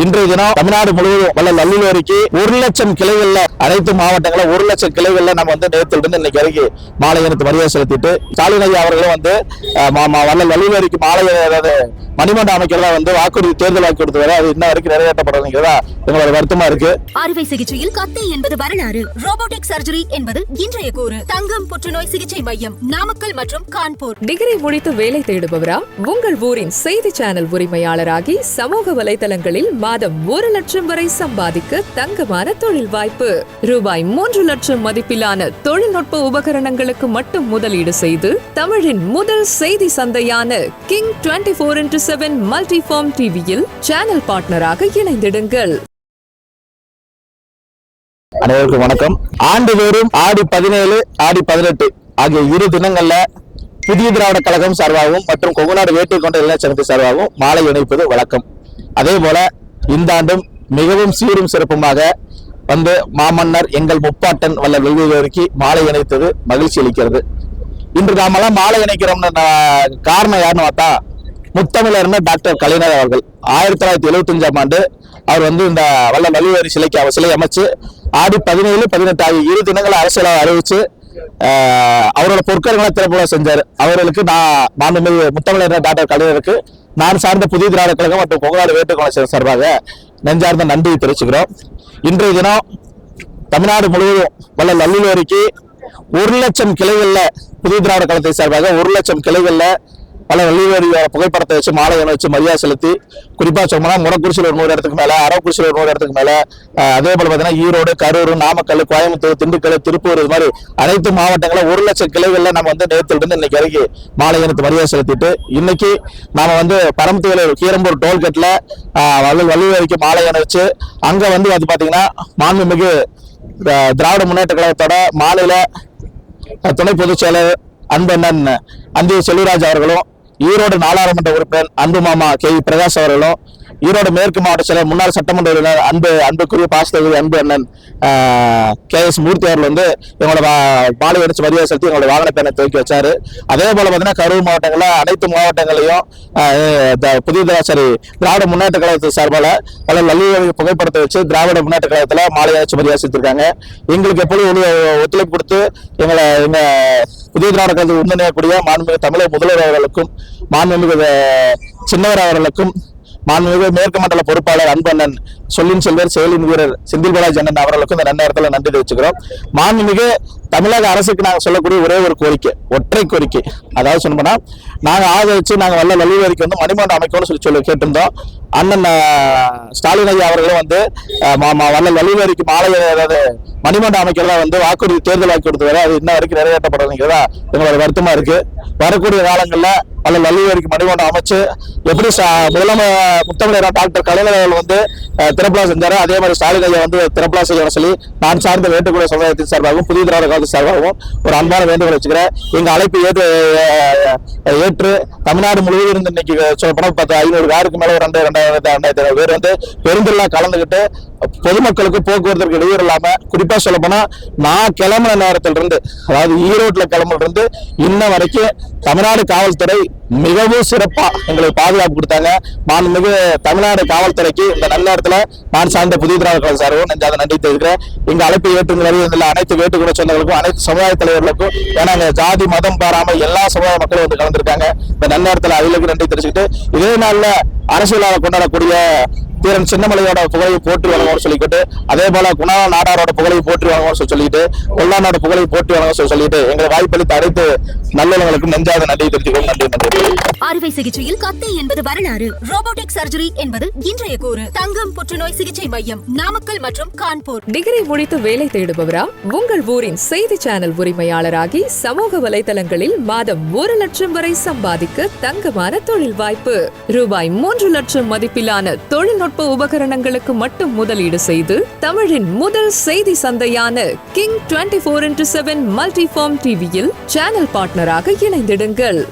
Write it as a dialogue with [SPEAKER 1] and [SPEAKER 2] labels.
[SPEAKER 1] இன்றைய தினம் தமிழ்நாடு முழுவதும் வல்ல நல்லூரிக்கு 1,00,000 கிளைகள்ல அனைத்து மாவட்டங்களில் 1,00,000 கிளைகள்ல நம்ம வந்து நேரத்திலிருந்து இன்னைக்கு வரைக்கும் மாலை அணிவித்து மரியாதை செலுத்திட்டு ஸ்டாலின் ஐயா அவர்களும் வந்து வல்ல நல்லூரிக்கு மாலை மணிமண்டபம் அமைக்கிறதா வந்து வாக்குறுதி தேர்தல் வாக்கு கொடுத்து அது இன்ன வரைக்கும் நிறைவேற்றப்படலைங்கிறதா எங்களோட வருத்தமா இருக்கு.
[SPEAKER 2] அறுவை சிகிச்சையில் கத்தை என்பது வரலாறு, ரோபோட்டிக் சர்ஜரி என்பது இன்றைய கூறு. தங்கம் புற்றுநோய் சிகிச்சை மையம் நாமக்கல் மற்றும் கான்பூர்.
[SPEAKER 3] டிகிரி முடித்து வேலை தேடுபவரா? உங்கள் ஊரின் செய்தி சேனல் உரிமையாளராகி சமூக வலைதளங்களில் மாதம் 1,00,000 வரை சம்பாதிக்க தங்கமான தொழில் வாய்ப்பு. ரூபாய் 3 லட்சம் மதிப்பிலான தொழில்நுட்ப உபகரணங்களுக்கு மட்டும் முதலீடு செய்து தமிழின் முதல் செய்தி சந்தையான கிங் 24x7 மல்டிஃபார்ம் டிவியில் சேனல் பார்ட்னராக இணைந்திடுங்கள்.
[SPEAKER 1] அனைவருக்கும் வணக்கம். ஆண்டுதோறும் ஆடி 17 ஆடி 18 ஆகிய இரு தினங்கள்ல புதிய திராவிட கழகம் சார்பாகவும் மற்றும் கொங்குநாடு வேட்டை கொண்ட இளைஞர் சார்பாகவும் மாலை இணைப்பது வழக்கம். அதே போல இந்த ஆண்டும் மிகவும் சீரும் சிறப்புமாக வந்து மாமன்னர் எங்கள் முப்பாட்டன் வல்ல வெல்வேறுக்கு மாலை இணைத்தது மகிழ்ச்சி அளிக்கிறது. இன்று நாமெல்லாம் மாலை இணைக்கிறோம்னு காரணம் யாருன்னு பார்த்தா முத்தமிழர் டாக்டர் கலைஞர் அவர்கள் 1975ஆம் ஆண்டு அவர் வந்து இந்த வல்ல வள்ளுவர் சிலை அமைச்சு ஆடி 17, 18 ஆகிய இரு தினங்களை அரசியலாக அறிவிச்சு அவரோட பொற்கரங்களை திறப்புல செஞ்சார். அவர்களுக்கு நான் முத்தமிழர் டாக்டர் கலைஞருக்கு நான் சார்ந்த புதிய திராவிட கழகம் மற்றும் கொங்குநாடு வேட்டுக்கொலை சார்பாக நெஞ்சார்ந்த நன்றியை தெரிவிச்சுக்கிறோம். இன்றைய தினம் தமிழ்நாடு முழுவதும் வல்ல நல்லூரிக்கு 1,00,000 கிளைகள்ல புதிய திராவிட கழகத்தை சார்பாக 1,00,000 கிளைகள்ல பல வள்ளுவரியோட புகைப்படத்தை வச்சு மாலை வச்சு மரியாதை செலுத்தி, குறிப்பா சொன்னா முடக்குறிச்சியில் ஒரு 100 இடத்துக்கு மேல, அரவக்குறிச்சியில் ஒரு 100 இடத்துக்கு மேல, அதே போல பாத்தீங்கன்னா ஈரோடு, கரூர், நாமக்கல், கோயம்புத்தூர், திண்டுக்கல், திருப்பூர், இது மாதிரி அனைத்து மாவட்டங்களில் 1,00,000 கிளைகள்ல நம்ம வந்து நேரத்திலிருந்து இன்னைக்கு வரைக்கும் மாலை அணிவித்து மரியாதை செலுத்திட்டு, இன்னைக்கு நாம வந்து பரமத்திவேலூர் கீரம்பூர் டோல்கேட்ல வள்ளுவரிக்கு மாலை அணிவிச்சு அங்க வந்து அது பாத்தீங்கன்னா மாண்புமிகு திராவிட முன்னேற்ற கழகத்தோட மாநில துணை பொதுச் செயலர் அன்பண்ணன் அந்திய செல்வராஜ் அவர்களும், ஈரோடு நாடாளுமன்ற உறுப்பினர் அன்பு மாமா கே பிரகாஷ் அவர்களும், ஈரோடு மேற்கு மாவட்ட செயலர் முன்னாள் சட்டமன்ற உறுப்பினர் அன்புக்குரிய பாஸ்தகுதி அன்பு அண்ணன் KS மூர்த்தி அவர்கள் வந்து எங்களோட மாலை அடிச்சு மரியாதை செலுத்தி எங்களோட வாகனத்தை துவக்கி வச்சாரு. அதே போல பாத்தீங்கன்னா கரூர் மாவட்டங்கள்ல அனைத்து மாவட்டங்களையும் திராவிட முன்னேற்ற கழகத்தை சார்பால பல நல்ல புகைப்படத்தை வச்சு திராவிட முன்னேற்ற கழகத்துல மாலை அடிச்சு மரியாதை செலுத்திருக்காங்க. எங்களுக்கு எப்பொழுதும் ஒத்துழைப்பு கொடுத்து எங்க புதிய திராவிட கழகத்தை உறுதுணையக்கூடிய மாண்புமிகு தமிழக முதல்வர் அவர்களுக்கும், மாண்புமிகு சின்னவர் அவர்களுக்கும், மாண்புமிகு மேற்கு மண்டல பொறுப்பாளர் அன்பண்ணன் சொல்லின் செல்வர் செயலின் வீரர் செந்தில் பாலாஜி அண்ணன் அவர்களுக்கும் இந்த நேரத்தில் நன்றி தெரிவிச்சுக்கிறோம். மாண்புமிகு தமிழக அரசுக்கு நாங்கள் சொல்லக்கூடிய ஒரே ஒரு கோரிக்கை, ஒற்றை கோரிக்கை, அதாவது சொன்னோம்னா நாங்கள் ஆதரிச்சு நாங்கள் வல்ல வள்ளுவரிக்கு வந்து மணிமண்டபம் அமைக்கணும்னு சொல்லி கேட்டிருந்தோம். அண்ணன் ஸ்டாலின் ஐயா அவர்களும் வந்து வல்ல வள்ளுவரிக்கு மாலை மணிமண்டபம் அமைக்கிறதா வந்து வாக்குறுதி தேர்தல் வாக்கு கொடுத்து அது இன்ன வரைக்கும் நிறைவேற்றப்படலைங்கிறதா எங்களோட வருத்தமா இருக்கு. வரக்கூடிய காலங்களில் பல வள்ளுவரிக்கு மணிமண்டபம் அமைச்சு எப்படி முத்தமிழர் டாக்டர் கலைஞர் அவர்கள் வந்து திறப்புலா செஞ்சாரு, அதே மாதிரி ஸ்டாலின் ஐயா வந்து திறப்புலா செய்யணும் சொல்லி நான் சார்ந்த வேண்டுகோளை சமுதாயத்தின் சார்பாகவும் புதிய திராவிட கழகத்தின் சார்பாகவும் ஒரு அன்பான வேண்டுகோளை வச்சுக்கிறேன். எங்க அழைப்பு ஏற்று தமிழ்நாடு முழுவதும் இருந்து இன்னைக்கு சொல்லப்போனா 500 காருக்கு மேல 2,000 பேர் வந்து பெருந்திரளா கலந்துகிட்டு பொதுமக்களுக்கு போக்குவரத்துக்கு இடையூறு இல்லாம, குறிப்பா சொல்ல போனா நான் கிளம்புன நேரத்துல இருந்து, அதாவது ஈரோட்ல கிளம்புல இருந்து இன்ன வரைக்கும் தமிழ்நாடு காவல்துறை மிகவும் சிறப்பா எங்களுக்கு பாதுகாப்பு கொடுத்தாங்க. மாண்புமிகு தமிழ்நாடு காவல்துறைக்கு இந்த நல்ல நேரத்துல நான் சார்ந்த புதிய திராவிட கழகம் சார்பும் நெஞ்சாத நன்றி தெரிவிக்கிறேன். எங்க அழைப்பு ஏற்றுள்ள அனைத்து வேட்டுக்குட சொந்தங்களுக்கும், அனைத்து சமுதாய தலைவர்களுக்கும், ஏன்னா ஜாதி மதம் பாராம எல்லா சமுதாய மக்களும் வந்து கலந்துருக்காங்க. இந்த நல்ல நேரத்துல அவர்களுக்கு நன்றி தெரிவிச்சுட்டு, இதே நாள்ல அரசியலாக கொண்டாடக்கூடிய தீரன் சின்னமலையோட புகழையை போற்றி வழங்குவோம் சொல்லிக்கிட்டு, அதே போல குணா நாடாரோட புகழையை போற்றி வழங்குவோம் சொல்லிட்டு, கொல்லானோட புகழையை போற்றி வழங்க சொல்லிட்டு எங்களை வாய்ப்பளித்த அனைத்து நல்லவங்களுக்கும் நெஞ்சாத நன்றி தெரிவிக்கிறோம். நன்றி.
[SPEAKER 2] அறுவை சிகிச்சையில் கத்தை என்பது வரலாறு, ரோபோட்டிக் சர்ஜரி என்பது இன்றைய கூறு. தங்கம் புற்றுநோய் சிகிச்சை மையம் நாமக்கல் மற்றும் கான்பூர்.
[SPEAKER 3] டிகிரி முடித்து வேலை தேடுபவரா? உங்கள் ஊரின் செய்தி சேனல் உரிமையாளராகி சமூக வலைதளங்களில் மாதம் 1,00,000 வரை சம்பாதிக்க தங்கமான தொழில் வாய்ப்பு. ரூபாய் 3 லட்சம் மதிப்பிலான தொழில்நுட்ப உபகரணங்களுக்கு மட்டும் முதலீடு செய்து தமிழின் முதல் செய்தி சந்தையான கிங் 24x7 மல்டிஃபார்ம் டிவியில் சேனல் பார்ட்னராக இணைந்திடுங்கள்.